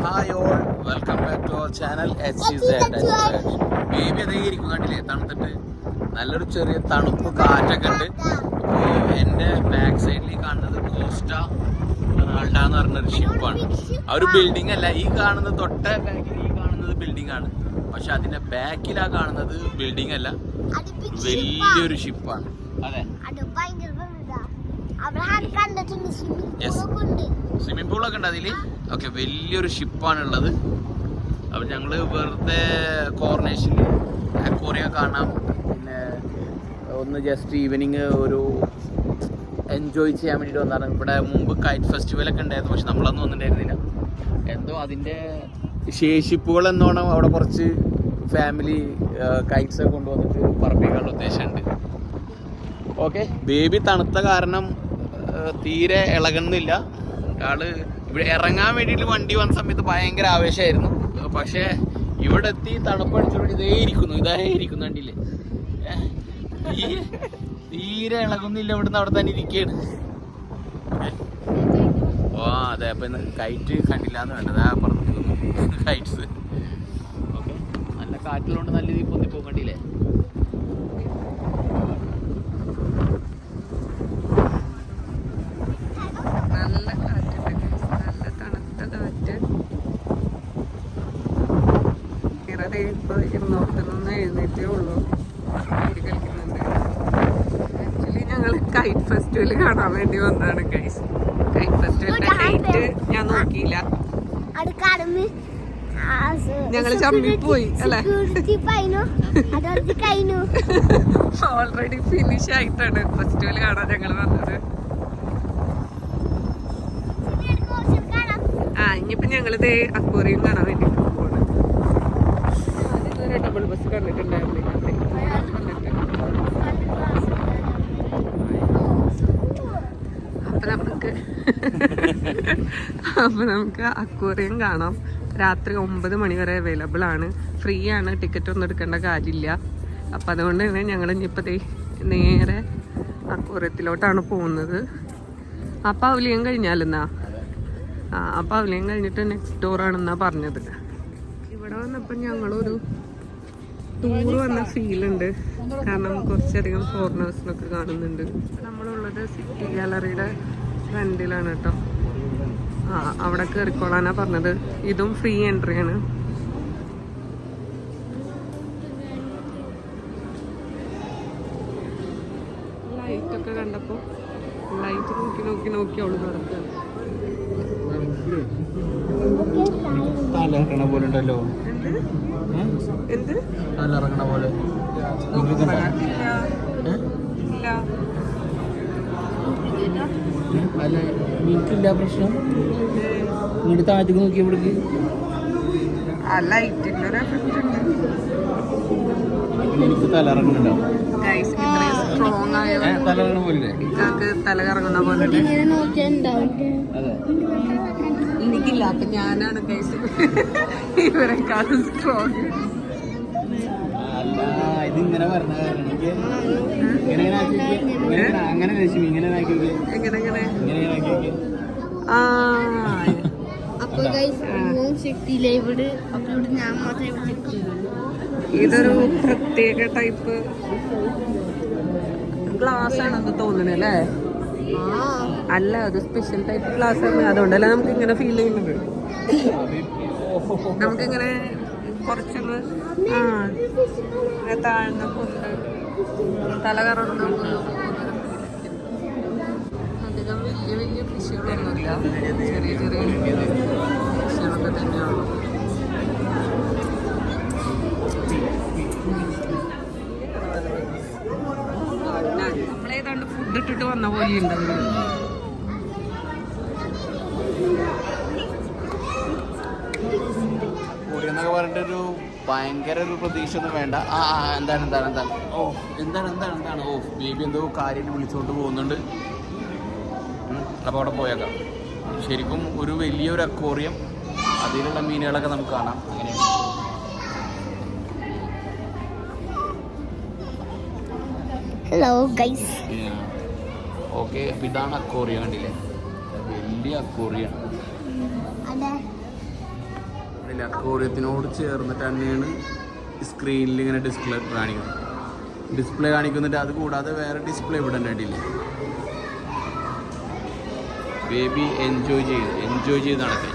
Hi all, welcome back to our channel HCZ. Baby അതേ ഇരിക്കും കണ്ടില്ലേ, തണുത്തിട്ട് നല്ലൊരു ചെറിയ തണുപ്പ് കാറ്റൊക്കെ ഉണ്ട്. അപ്പോൾ എൻ്റെ ബാക്ക് സൈഡിൽ കാണുന്നത് കോസ്റ്റ റൊണാൾഡ എന്ന് പറഞ്ഞൊരു ഷിപ്പാണ്. ആ ഒരു ബിൽഡിംഗ് അല്ല, ഈ കാണുന്നത് തൊട്ട ബാക്കിൽ ഈ കാണുന്നത് ബിൽഡിംഗ് ആണ്. പക്ഷെ അതിൻ്റെ ബാക്കിലാ കാണുന്നത് ബിൽഡിംഗ് അല്ല, വലിയൊരു ഷിപ്പാണ്. അതെ, സ്വിമ്മിംഗ് പൂളൊക്കെ ഉണ്ട് അതില്. ഓക്കെ, വലിയൊരു ഷിപ്പാണുള്ളത്. അപ്പം ഞങ്ങൾ വെറുതെ കോർണേഷനിൽ അക്വേറിയം കാണാം, പിന്നെ ഒന്ന് ജസ്റ്റ് ഈവനിങ് ഒരു എൻജോയ് ചെയ്യാൻ വേണ്ടിയിട്ട് വന്നതാണ്. ഇവിടെ മുമ്പ് കൈറ്റ് ഫെസ്റ്റിവലൊക്കെ ഉണ്ടായിരുന്നു, പക്ഷെ നമ്മളൊന്നും വന്നിട്ടുണ്ടായിരുന്നില്ല. എന്തോ അതിൻ്റെ ശേഷിപ്പുകൾ എന്നോണം അവിടെ കുറച്ച് ഫാമിലി കൈറ്റ്സൊക്കെ കൊണ്ടുവന്നിട്ട് പറപ്പിക്കാനുള്ള ഉദ്ദേശമുണ്ട്. ഓക്കെ, ബേബി തണുത്ത കാരണം തീരെ ഇളകുന്നില്ല. ആള് ഇവിടെ ഇറങ്ങാൻ വേണ്ടിയിട്ട് വണ്ടി വന്ന സമയത്ത് ഭയങ്കര ആവേശമായിരുന്നു. പക്ഷേ ഇവിടെ എത്തി തണുപ്പടിച്ചുകൊണ്ട് ഇതേ ഇരിക്കുന്നു കണ്ടില്ലേ, തീരെ ഇളകുന്നില്ല. ഇവിടുന്ന് അവിടെ തന്നെ ഇരിക്കുകയാണ്. ഓ അതെ, അപ്പം ഇന്ന് കൈറ്റ് കണ്ടില്ല എന്ന് വേണ്ടത്, ആ പറഞ്ഞു കൈറ്റ്സ്. ഓക്കെ, നല്ല കാറ്റിലുകൊണ്ട് നല്ല രീതിയിൽ പൊന്തിപ്പോകും, കണ്ടില്ലേ. ഇപ്പോൾ ഇരുന്നോർത്തുനിന്ന് എഴുന്നേറ്റേ ഉള്ളൂ, കളിക്കുന്നുണ്ട്. ആക്ച്വലി ഞങ്ങൾ കൈറ്റ് ഫെസ്റ്റിവൽ കാണാൻ വേണ്ടി വന്നതാണ് ഗൈസ്. കൈറ്റ് ഫെസ്റ്റിവലിന്റെ ഡേറ്റ് ഞാൻ നോക്കിയില്ല, ഞങ്ങൾ ചമ്മിപ്പോയി അല്ലേ. ഓൾറെഡി ഫിനിഷ് ആയിട്ടാണ് ഫെസ്റ്റിവൽ കാണാൻ ഞങ്ങൾ വന്നത്. ഇനിയിപ്പോ ഞങ്ങളിത് അക്വേറിയം കാണാൻ വേണ്ടി പോവാണ്. ഡബിൾ ബസ് കണ്ടിട്ടുണ്ടായിരുന്നില്ല. അപ്പൊ നമുക്ക് അക്വേറിയം കാണാം. രാത്രി 9 മണി വരെ അവൈലബിൾ ആണ്, ഫ്രീ ആണ്, ടിക്കറ്റ് ഒന്നും എടുക്കേണ്ട കാര്യമില്ല. അപ്പം അതുകൊണ്ട് തന്നെ ഞങ്ങൾ ഇനിയിപ്പോൾ നേരെ അക്വേറിയത്തിലോട്ടാണ് പോകുന്നത്. ആ പവലിയൻ കഴിഞ്ഞാലെന്നാ, ആ പവലിയൻ കഴിഞ്ഞിട്ട് നെക്സ്റ്റ് ഡോറാണെന്നാ പറഞ്ഞത്. ഇവിടെ വന്നപ്പോൾ ഞങ്ങളൊരു ടൂർ വന്ന ഫീലുണ്ട്, കാരണം കുറച്ചധികം ഫോറിനേഴ്സിനൊക്കെ കാണുന്നുണ്ട്. നമ്മളുള്ളത് സിറ്റി ഗാലറിയുടെ ഫ്രണ്ടിലാണ് കേട്ടോ. അവിടെ കയറിക്കോളാനാ പറഞ്ഞത്. ഇതും ഫ്രീ എൻട്രി ആണ്. ലൈറ്റൊക്കെ കണ്ടപ്പോൾ ലൈറ്റ് നോക്കി അവള് നടക്കുകയാണ്. തലകണ പോലെ ഉണ്ടല്ലോ, എന്ത് തലറങ്ങണ പോലെ. അല്ല, എനിക്കില്ല പ്രശ്നം. ഇങ്ങോട്ട് താഴത്തേക്ക് നോക്കി ഇവിടേക്ക് എനിക്ക് തലറങ്ങണുണ്ടോ? തലറങ്ങണ പോലെ തലകറങ്ങുന്ന പോലെ എനിക്കില്ല. അപ്പൊ ഞാനാണ് ഇവരെക്കാളും സ്ട്രോങ്. ഇതിങ്ങനെ പറഞ്ഞ അങ്ങനെ രശ്മി ഇങ്ങനെ ഇതൊരു പ്രത്യേക ടൈപ്പ് ഗ്ലാസ് ആണെന്ന് തോന്നണേ അല്ലേ? അല്ല, അത് സ്പെഷ്യൽ ടൈപ്പ് ഗ്ലാസ് ആണ്, അതുകൊണ്ടല്ലേ നമുക്ക് ഇങ്ങനെ ഫീൽ ചെയ്യുന്നത്. നമുക്കിങ്ങനെ കുറച്ചൊന്ന് താഴ്ന്ന കൊണ്ട് തല കറങ്ങുന്ന അധികം വലിയ ഫിഷുകളൊന്നുമില്ല, ചെറിയ ഫിഷുകളൊക്കെ തന്നെയാണ്. നമ്മളേതാണ്ട് ഫുഡ് ഇട്ടിട്ട് വന്ന പോലെ ഉണ്ടാവും. എന്നൊക്കെ പറഞ്ഞിട്ടൊരു ഭയങ്കര ഒരു പ്രതീക്ഷ ഒന്നും വേണ്ട. എന്താണ് ഓ ബേബി എന്തോ കാര്യമായിട്ട് വിളിച്ചുകൊണ്ട് പോകുന്നുണ്ട്. അപ്പോൾ അവിടെ പോയേക്കാം. ശരിക്കും ഒരു വലിയൊരു അക്വേറിയം, അതിലുള്ള മീനുകളൊക്കെ നമുക്ക് കാണാം. അങ്ങനെയാണ്. Hello guys. ഓക്കെ, അപ്പം ഇതാണ് അക്വേറിയം, കണ്ടില്ലേ, വലിയ അക്വേറിയം. കണ്ടില്ല, അക്വേറിയത്തിനോട് ചേർന്നിട്ട് തന്നെയാണ് സ്ക്രീനിൽ ഇങ്ങനെ ഡിസ്പ്ലേ കാണിക്കുന്നിട്ട്. അത് കൂടാതെ വേറെ ഡിസ്പ്ലേ ഇവിടെ കണ്ടില്ല. ബേബി എൻജോയ് ചെയ്ത് നടക്കാൻ.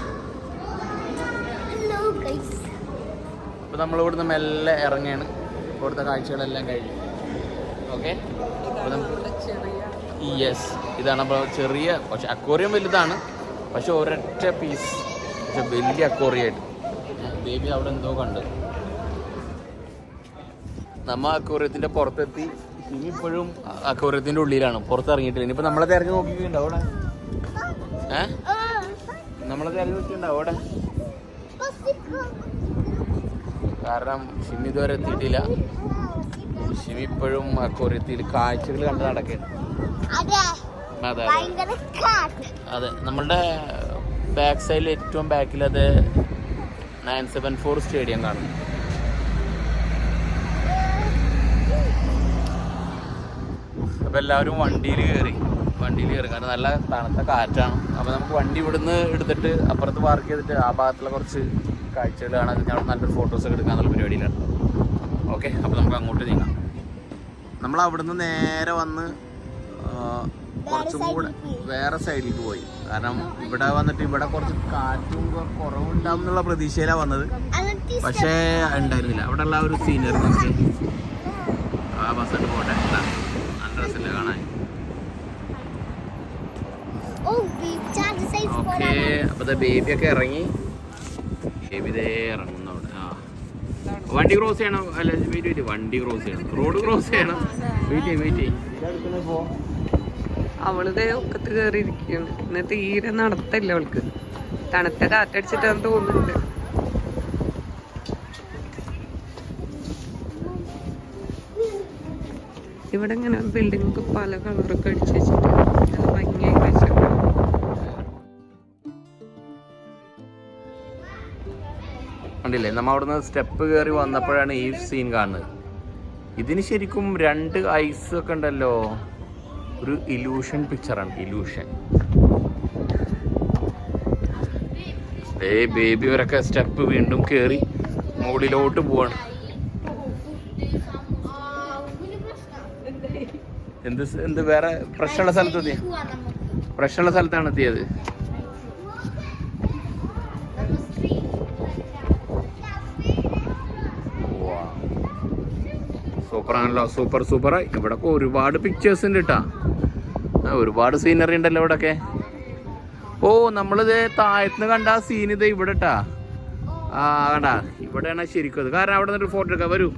Hello, guys. അപ്പോൾ നമ്മളിവിടുന്ന് മെല്ലെ ഇറങ്ങിയാണ്. ഇവിടുത്തെ കാഴ്ചകളെല്ലാം കഴിഞ്ഞു. ഓക്കെ, യെസ്, ഇതാണ് അപ്പോൾ ചെറിയ, പക്ഷെ അക്വേറിയം വലുതാണ്, പക്ഷെ ഒരൊറ്റ പീസ്, പക്ഷെ വലിയ അക്വേറിയമായിട്ട്. ബേബി അവിടെ എന്തോ കണ്ട്. നമ്മ അക്വേറിയത്തിൻ്റെ പുറത്തെത്തി. ഇനിയിപ്പോഴും അക്വേറിയത്തിൻ്റെ ഉള്ളിലാണ്, പുറത്തിറങ്ങിയിട്ടില്ല. ഇനിയിപ്പോൾ നമ്മളെ തിരഞ്ഞ് നോക്കിയിട്ടുണ്ടോ അവിടെ? നമ്മളെ തിരഞ്ഞ് നോക്കിയിട്ടുണ്ടോ അവിടെ? കാരണം ഷിമി ഇതുവരെ എത്തിയിട്ടില്ല. ഷിമി ഇപ്പോഴും അക്വേറിയത്തിൽ കാഴ്ചകൾ കണ്ട് നടക്കുകയാണ്. അതെ, നമ്മളുടെ ബാക്ക് സൈഡിൽ ഏറ്റവും ബാക്കിൽ അത് 974 സ്റ്റേഡിയം കാണുന്നു. അപ്പോൾ എല്ലാവരും വണ്ടിയിൽ കയറി കാരണം നല്ല തണുത്ത കാറ്റാണ്. അപ്പോൾ നമുക്ക് വണ്ടി ഇവിടുന്ന് എടുത്തിട്ട് അപ്പുറത്ത് പാർക്ക് ചെയ്തിട്ട് ആ ഭാഗത്തുള്ള കുറച്ച് കാഴ്ചകൾ കാണാൻ, ഞാൻ നല്ലൊരു ഫോട്ടോസൊക്കെ എടുക്കാന്നുള്ള പരിപാടിയിലാണ്. ഓക്കെ, അപ്പോൾ നമുക്ക് അങ്ങോട്ട് നീങ്ങാം. നമ്മൾ അവിടുന്ന് നേരെ വന്ന് കുറച്ചും കൂടെ വേറെ സൈഡിലേക്ക് പോയി. കാരണം ഇവിടെ വന്നിട്ട് ഇവിടെ കുറച്ച് കാറ്റും കുറവുണ്ടാവും എന്നുള്ള പ്രതീക്ഷയിലാണ് വന്നത്, പക്ഷേ ഉണ്ടായിരുന്നില്ല. അവിടെ ഉള്ള ഒരു സീനറി നമുക്ക് ആ ബസ്സായിട്ട് പോട്ടെ, നല്ല രസമില്ല കാണാൻ. ഓക്കെ, അപ്പോൾ ബേബിയൊക്കെ ഇറങ്ങി. ബേബി ഇതേ ഇറങ്ങുന്നു അവിടെ. ആ, വണ്ടി ക്രോസ് ചെയ്യണം. അല്ല, വെയിറ്റ്, വണ്ടി ക്രോസ് ചെയ്യണം, റോഡ് ക്രോസ് ചെയ്യണം. വെയിറ്റ്. അവളിതേ ഒക്കത്ത് കയറിയിരിക്കുകയാണ്. ഇന്ന് തീരെ നടത്തില്ല അവൾക്ക്, തണുത്ത കാറ്റടിച്ചിട്ടാന്ന് തോന്നുന്നുണ്ട്. ഇവിടെ ഇങ്ങനെ ബിൽഡിങ്ങൊക്കെ പല കളറൊക്കെ അടിച്ച് വെച്ചിട്ട് നല്ല ഭംഗിയായി വെച്ചിട്ടുണ്ട്. കണ്ടില്ലേ, നമ്മൾ അവിടുന്ന് സ്റ്റെപ്പ് കയറി വന്നപ്പോഴാണ് ഈ സീൻ കാണുന്നത്. ഇതിന് ശരിക്കും 2 ഐസ് ഒക്കെ ഉണ്ടല്ലോ, ഒരു ഇലൂഷൻ പിക്ചറാണ്. ഇലൂഷൻ. ബേബി വരൊക്കെ സ്റ്റെപ്പ് വീണ്ടും കയറി മുകളിലോട്ട് പോവാണ്. എന്ത് വേറെ പ്രശ്നമുള്ള സ്ഥലത്താണ് എത്തിയത്. സൂപ്പറാണല്ലോ, സൂപ്പർ. ഇവിടെ ഒരുപാട് പിക്ചേഴ്സ് ഉണ്ട് കേട്ടാ, ഒരുപാട് സീനറി ഉണ്ടല്ലോ ഇവിടെയൊക്കെ. ഓ, നമ്മളിത് താഴത്തുനിന്ന് കണ്ട ആ സീൻ ഇത് ഇവിടെ ഇട്ടാ. ആ കണ്ടാ, ഇവിടെയാണ് ശരിക്കും അത്. കാരണം അവിടെ നിന്നൊരു ഫോട്ടോ എടുക്കാം. വരൂ,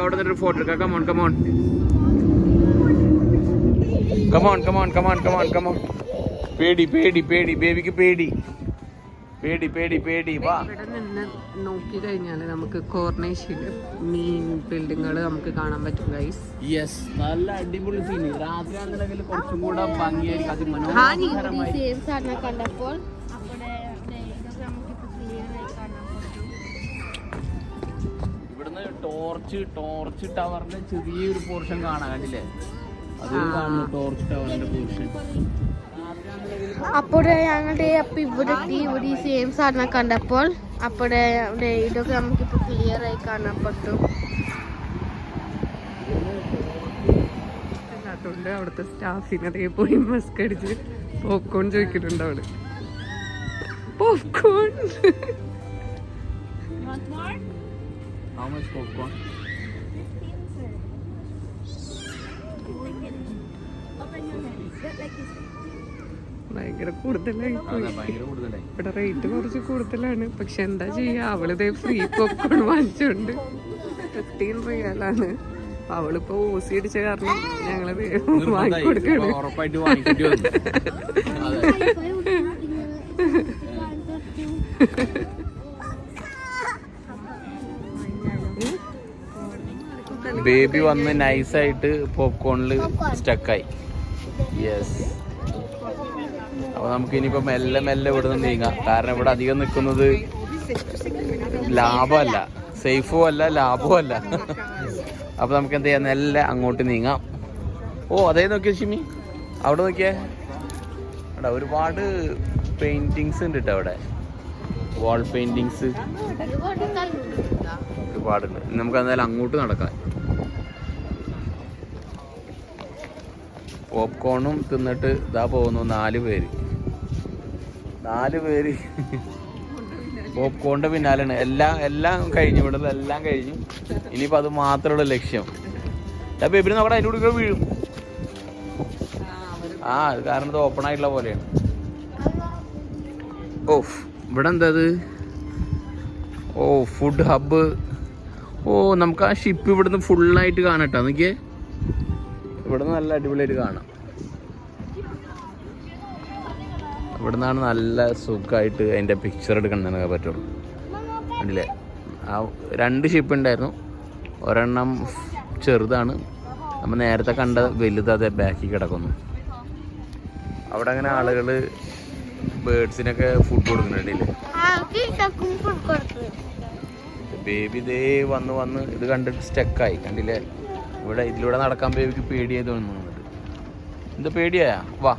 അവിടെ നിന്നൊരു ഫോട്ടോ എടുക്കാം. കമോൺ. പേടി, ബേബിക്ക് പേടി. വാ. ഇവിടെ നിന്ന് നോക്കി കഴിഞ്ഞാൽ നമുക്ക് കോർണേഷ്യയില് മീൻ ബിൽഡിങ്ങുകൾ നമുക്ക് കാണാൻ പറ്റും ഗൈസ്. യെസ്, നല്ല അടിപൊളി സീൻ. രാത്രി ആണെന്നുണ്ടെങ്കിൽ കുറച്ചും കൂടെ ഭംഗിയായിരിക്കും, അതിമനോഹരമായി. ഇവിടുന്ന് ടോർച്ച് ടവറിന്റെ ചെറിയൊരു പോർഷൻ കാണാൻ കണ്ടില്ലേ? അത് കാണുന്നു, ടോർച്ച് ടവറിന്റെ പോർഷൻ. അപ്പോഴേ ഞങ്ങളുടെ ഇവിടെ ഈ സെയിം സാധനം കണ്ടപ്പോൾ അപ്പോഴേ ഇതൊക്കെ നമുക്കിപ്പോ ക്ലിയർ ആയി കാണാൻ പറ്റും. അല്ലാത്തോണ്ട് അവിടുത്തെ സ്റ്റാഫിന് അതേപോയി മസ്ക് അടിച്ച് പോപ്കോൺ ചോദിക്കുന്നുണ്ട് അവള്. പോപ്കോൺ. How much popcorn? ഭയങ്കര കൂടുതലായി പോയി. ഇവിടെ റേറ്റ് കുറച്ച് കൂടുതലാണ്, പക്ഷെ എന്താ ചെയ്യാ, അവളിതേ ഫ്രീ പോപ്കോൺ വാങ്ങിച്ചോണ്ട് 15 റിയാലാണ്. അവളിപ്പോ ഓസി അടിച്ച കാരണം ഞങ്ങളത് വാങ്ങിക്കൊടുക്കാണ്. ബേബി വന്ന് നൈസായിട്ട് പോപ്കോണിൽ സ്റ്റക്കായി. യെസ്, അപ്പോൾ നമുക്ക് ഇനിയിപ്പോൾ മെല്ലെ ഇവിടെ നിന്ന് നീങ്ങാം. കാരണം ഇവിടെ അധികം നിൽക്കുന്നത് ലാഭമല്ല, സേഫും അല്ല, ലാഭവും അല്ല. അപ്പോൾ നമുക്ക് എന്ത് ചെയ്യാം, മെല്ലെ അങ്ങോട്ട് നീങ്ങാം. ഓ, അതേ നോക്കിയ ഷിമി, അവിടെ നോക്കിയേ, അവിടെ ഒരുപാട് പെയിൻറ്റിങ്സ് ഉണ്ട് കേട്ടോ അവിടെ. വാൾ പെയിന്റിങ്സ് ഒരുപാടുണ്ട്. നമുക്ക് എന്തായാലും അങ്ങോട്ട് നടക്കാം. പോപ്കോണും തിന്നിട്ട് ഇതാ പോകുന്നു 4 പേര് പോപ്കോണിന്റെ പിന്നാലെയാണ്. എല്ലാം കഴിഞ്ഞു, ഇവിടെ എല്ലാം കഴിഞ്ഞു. ഇനിയിപ്പോൾ അത് മാത്രമുള്ള ലക്ഷ്യം. ബേബിന് നോക്കട്ടെ, അതിൻ്റെ കൂടെ വീഴും. അത് കാരണം ഇത് ഓപ്പൺ ആയിട്ടുള്ള പോലെയാണ്. ഇവിടെ എന്താ അത്? Food hub. നമുക്ക് ആ ഷിപ്പ് ഇവിടുന്ന് ഫുള്ളായിട്ട് കാണട്ടോ. നോക്കിയേ, ഇവിടുന്ന് നല്ല അടിപൊളിയായിട്ട് കാണാം. ഇവിടുന്നാണ് നല്ല സുഖമായിട്ട് അതിൻ്റെ പിക്ചർ എടുക്കണമെന്നൊക്കെ പറ്റുള്ളൂ. കണ്ടില്ലേ, ആ 2 ഷിപ്പ് ഉണ്ടായിരുന്നു. ഒരെണ്ണം ചെറുതാണ്, നമ്മൾ നേരത്തെ കണ്ട വലുത് അതേ ബാക്കിൽ കിടക്കുന്നു. അവിടെ അങ്ങനെ ആളുകൾ ബേർഡ്സിനൊക്കെ ഫുഡ് കൊടുക്കുന്നുണ്ടല്ലേ. ബേബി ദേ വന്ന് ഇത് കണ്ടിട്ട് സ്റ്റക്കായി. കണ്ടില്ലേ, ഇതിലൂടെ നടക്കാൻ ബേബിക്ക് പേടിയായി തോന്നുന്നുണ്ട്. എന്താ പേടിയാ? വാ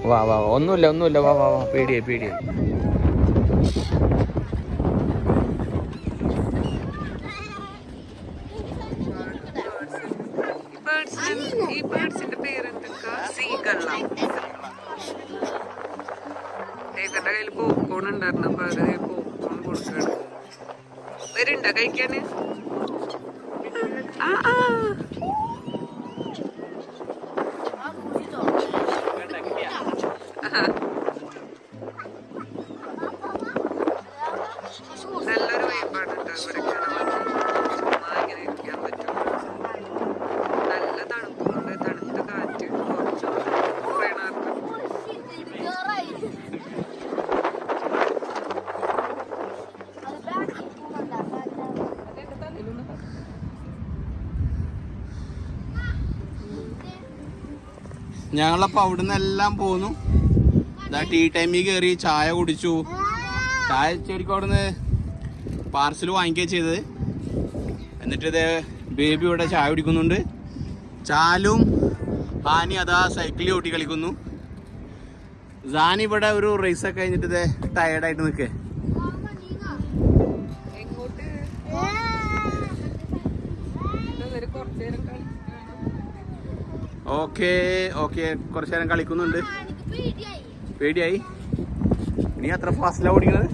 വാ വാ ഒന്നുമില്ല വാ വാ വാ പേടിയായി. ഈ ബേർഡ്സിന്റെ പേരെന്തൊക്കെ? ഇവരുടെ കയ്യിൽ പോപ്കോൺ ഉണ്ടായിരുന്നു, അപ്പൊ അത് പോപ്കോൺ കൊടുക്കാണ്. വരുണ്ടോ കഴിക്കാന്? നല്ലൊരു വൈബാണ് കേട്ടോ ഇവിടെ. ഇങ്ങനെ ഇരിക്കാൻ പറ്റും. നല്ല തണുപ്പുണ്ട്, തണുത്ത കാറ്റ്. കുറച്ച് പറയണായിരുന്നു. ഞങ്ങളപ്പോൾ അവിടുന്ന് എല്ലാം പോന്നു. ടീ ടൈമിൽ കയറി ചായ കുടിച്ചു. ചായ ശരിക്കും അവിടുന്ന് പാർസൽ വാങ്ങിക്കുകയാണ് ചെയ്തത്. എന്നിട്ട് ഇത് ബേബി ഇവിടെ ചായ കുടിക്കുന്നുണ്ട്. ചാലും ഹാനി അതാ സൈക്കിളിൽ ഓട്ടി കളിക്കുന്നു. സാനി ഇവിടെ ഒരു റേസൊക്കെ കഴിഞ്ഞിട്ട് ഇത് ടയർഡായിട്ട് നിൽക്കേ. ഓക്കെ കുറച്ചു നേരം കളിക്കുന്നുണ്ട്. പേടിയായി. നീ അത്ര ഫാസ്റ്റിലാണ് ഓടിക്കുന്നത്?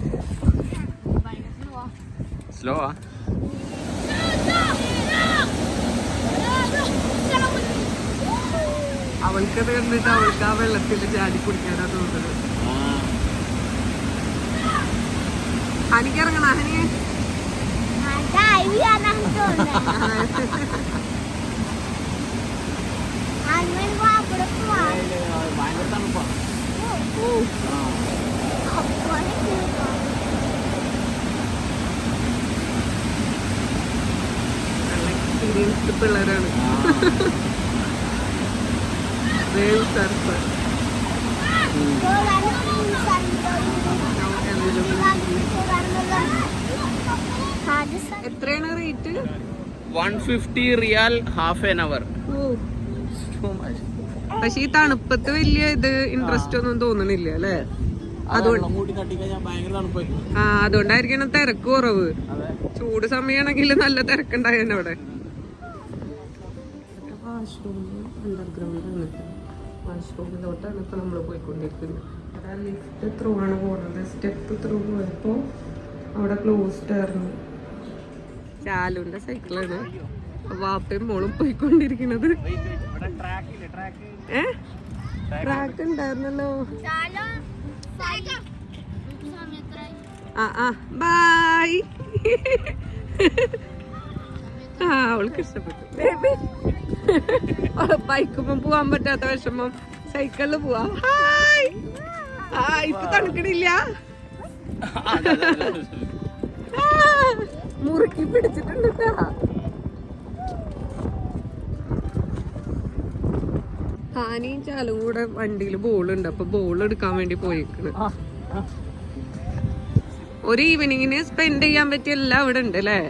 സ്ലോ ആ? അവൾക്കത് കണ്ടിട്ട് അവൾക്ക് ആ വെള്ളത്തിൽ ചാടി കുടിക്കാനാ തോന്നുന്നത്. ഹനിക്ക് ഇറങ്ങണ ഹനിയെ ഭയങ്കര തണുപ്പാ. എക്സ്പീരിയൻസ്ഡ് പിള്ളേരാണ്. വേവ് സർഫ് എത്രയാണ് rate? 150 riyal half an hour. പക്ഷെ ഈ തണുപ്പത്ത് വലിയ ഇത് ഇൻട്രസ്റ്റ് ഒന്നും തോന്നണില്ല അല്ലേ? അതുകൊണ്ടായിരിക്കണം തിരക്ക് കുറവ്. ചൂട് സമയമാണെങ്കിൽ നല്ല തിരക്കുണ്ടായിരുന്നു അവിടെ. വാഷ്റൂം അണ്ടർഗ്രൗണ്ടാണ്. വാഷ്റൂമിലോട്ടാണ് ഇപ്പൊ നമ്മൾ പോയിക്കൊണ്ടിരിക്കുന്നത്. ലിഫ്റ്റ് ത്രൂ ആണ് പോകുന്നത്. സ്റ്റെപ്പ് ത്രൂ പോയപ്പോ അവിടെ ക്ലോസ്ഡ് ആയിരുന്നു. ചാലുന്റെ സൈക്കിളാണ് വാപ്പയും മോളും പോയിക്കൊണ്ടിരിക്കുന്നത്. ട്രാക്ക് ഉണ്ടായിരുന്നല്ലോ. ബായ്. അവൾക്ക് ഇഷ്ടപ്പെട്ടു. ബൈക്കുമ്പോ പോവാൻ പറ്റാത്ത വിഷമം സൈക്കിളിൽ പോവാ. ഹായ്. ഇപ്പൊ തണുക്കണില്ല. മുറുക്കി പിടിച്ചിട്ടുണ്ട്. ഹാനിയും ചാലും കൂടെ വണ്ടിയിൽ ബോളുണ്ട്. അപ്പൊ ബോൾ എടുക്കാൻ വേണ്ടി പോയിക്കണ്. ഒരു ഈവനിങ്ങിന് സ്പെൻഡ് ചെയ്യാൻ പറ്റിയ എല്ലാം ഇവിടെ ഉണ്ട് അല്ലേ?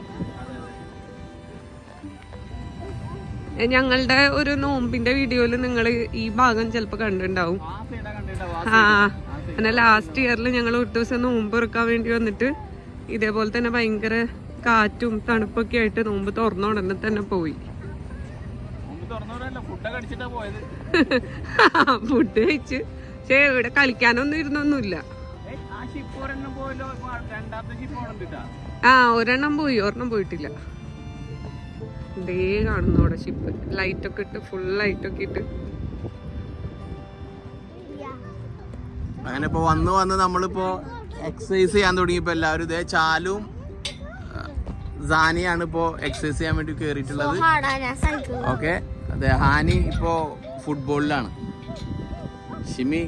ഞങ്ങളുടെ ഒരു നോമ്പിന്റെ വീഡിയോയില് നിങ്ങൾ ഈ ഭാഗം ചിലപ്പോ കണ്ടിട്ടുണ്ടാവും. എന്നാൽ ലാസ്റ്റ് ഇയറിൽ ഞങ്ങൾ ഒരു ദിവസം നോമ്പ് തുറക്കാൻ വേണ്ടി വന്നിട്ട് ഇതേപോലെ തന്നെ ഭയങ്കര കാറ്റും തണുപ്പൊക്കെ ആയിട്ട് നോമ്പ് തുറന്ന ഉടനെ തന്നെ പോയി. ഫുഡ് കഴിച്ച്. പക്ഷേ ഇവിടെ കളിക്കാനൊന്നും ഇരുന്നൊന്നുമില്ല. ഒരെണ്ണം പോയി, ഒരെണ്ണം പോയിട്ടില്ല. ഇതേ കാണുന്നു അവിടെ ഷിപ്പ്. ലൈറ്റൊക്കെ ഇട്ട്, ഫുൾ ലൈറ്റൊക്കെ ഇട്ട്. അങ്ങനെ ഇപ്പൊ വന്ന് നമ്മളിപ്പോ എക്സസൈസ് ചെയ്യാൻ തുടങ്ങിയപ്പോ എല്ലാവരും ഇതേ ചാലും സാനിയാണ് ഇപ്പോ എക്സസൈസ് ചെയ്യാൻ വേണ്ടി കേറിയിട്ടുള്ളത്. ഓക്കെ, അതെ. ഹാനി ഇപ്പോ ഫുട്ബോളിലാണ്, ഷിമി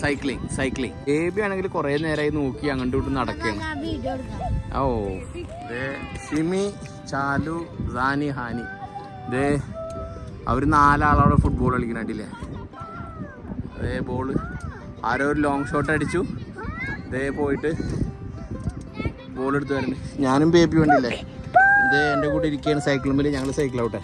സൈക്ലിംഗ്. ബേബി ആണെങ്കിൽ കുറെ നേരമായി നോക്കി അങ്ങോട്ടും ഇങ്ങോട്ടും നടക്കുകയാണ്. ഓ, ഷിമി, ചാലു, സാനി, ഹാനി. ഇതേ അവര് 4 ആളവിടെ ഫുട്ബോൾ കളിക്കുന്നുണ്ടില്ലേ. അതേ ബോള് ആരോ ഒരു ലോങ് ഷോട്ട് അടിച്ചു. ഇതേ പോയിട്ട് ബോൾ എടുത്ത് വരുന്നത് ഞാനും ബേബി വേണ്ടില്ലേ. ഇതേ എൻ്റെ കൂടെ ഇരിക്കുകയാണ് സൈക്കിളുമ്പിൽ. ഞങ്ങൾ സൈക്കിൾ ഔട്ടെ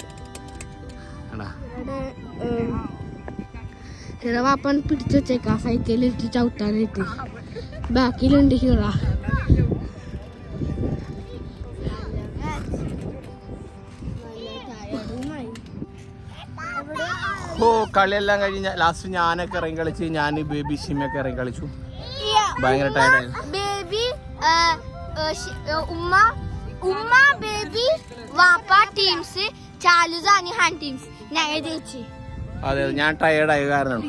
ഹിറവാപ്പൻ പിടിച്ചു വെച്ചേക്കാ സൈക്കിളിൽ ഇട്ട് ചവിട്ടാനായിട്ട്. ബാക്കിലുണ്ട് ഹിറ. ഓ, കളിയെല്ലാം കഴിഞ്ഞ ലാസ്റ്റ് ഞാനൊക്കെ ഇറങ്ങി കളിച്ച്, ഞാൻ ബേബി ഷിമയൊക്കെ ഇറങ്ങി കളിച്ചു. ഭയങ്കര ടയർഡായിരുന്നു. ബേബി ഉമ്മ ബേബി വാപ്പ ടീംസ്, ചാലു സാനി ഹാൻ ടീംസ്. ഞങ്ങൾ ജയിച്ചു. അതെ, ഞാൻ ടയർഡായ കാരണം.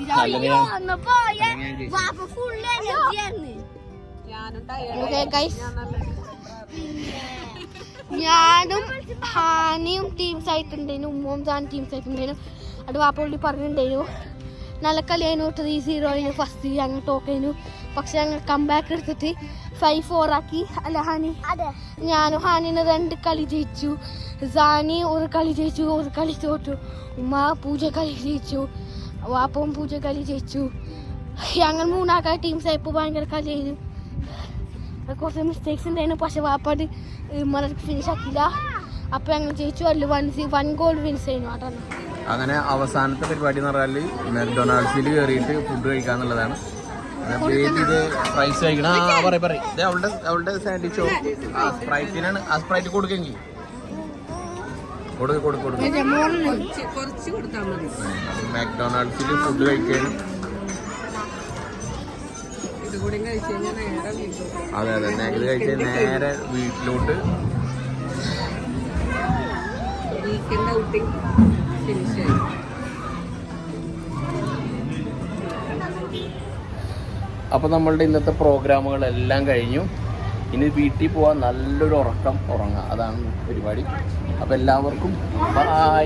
ഞാനും ഹാനിയും ടീംസ് ആയിട്ടുണ്ടായിരുന്നു, ഉമ്മയും സാൻ ടീംസ് ആയിട്ടുണ്ടായിരുന്നു. അത് വാപ്പ പുള്ളി പറഞ്ഞിട്ടുണ്ടായിരുന്നു നല്ല കളിയായിരുന്നു. 3-0 ഫസ്റ്റ് ഞങ്ങൾ തോക്കായിരുന്നു. പക്ഷെ ഞങ്ങൾ കംബാക്ക് എടുത്തിട്ട് 5-4 ആക്കി. അല്ല ഹാനി? ഞാനും ഹാനിന് 2 കളി ജയിച്ചു, സാനി 1 കളി ജയിച്ചു, 1 കളി തോറ്റു. ഉമ്മ പൂജ കളി ജയിച്ചു, വാപ്പവും പൂജ കളി ജയിച്ചു. ഞങ്ങൾ 3 ആൾക്കാർ ടീംസ് ആയപ്പോൾ ഭയങ്കര കളിയായിരുന്നു. കുറച്ച് മിസ്റ്റേക്സ് ഉണ്ടായിരുന്നു. പക്ഷെ വാപ്പാട് ഫിനിഷ് ആക്കില്ല. അപ്പൊ ഞങ്ങൾ ജയിച്ചു. അതിൽ 1 ഗോൾ വിൻസ് ചെയ്യുന്നു. അതാണ്. അങ്ങനെ അവസാനത്തെ പരിപാടി എന്ന് പറഞ്ഞാൽ മെക്ഡൊണാൾഡ്സിൽ കയറിയിട്ട് ഫുഡ് കഴിക്കാന്നുള്ളതാണ്. ബേബി ഇത് പ്രൈസ് കഴിക്കണം. പറയും ഇത് അവളുടെ സാൻഡ്വിച്ചോ ആ സ്പ്രൈറ്റിനാണ്. ആ സ്പ്രൈറ്റ് കൊടുക്കെങ്കിൽ കൊടുക്കും. മെക്ഡൊണാൾഡ്സിൽ ഫുഡ് കഴിക്കാനും. അതെ, ഇത് കഴിച്ച് നേരെ വീട്ടിലോട്ട്. അപ്പോൾ നമ്മളുടെ ഇന്നത്തെ പ്രോഗ്രാമുകളെല്ലാം കഴിഞ്ഞു. ഇനി വീട്ടിൽ പോവാൻ നല്ലൊരു ഉറങ്ങാം. അതാണ് പരിപാടി. അപ്പോൾ എല്ലാവർക്കും ബൈ.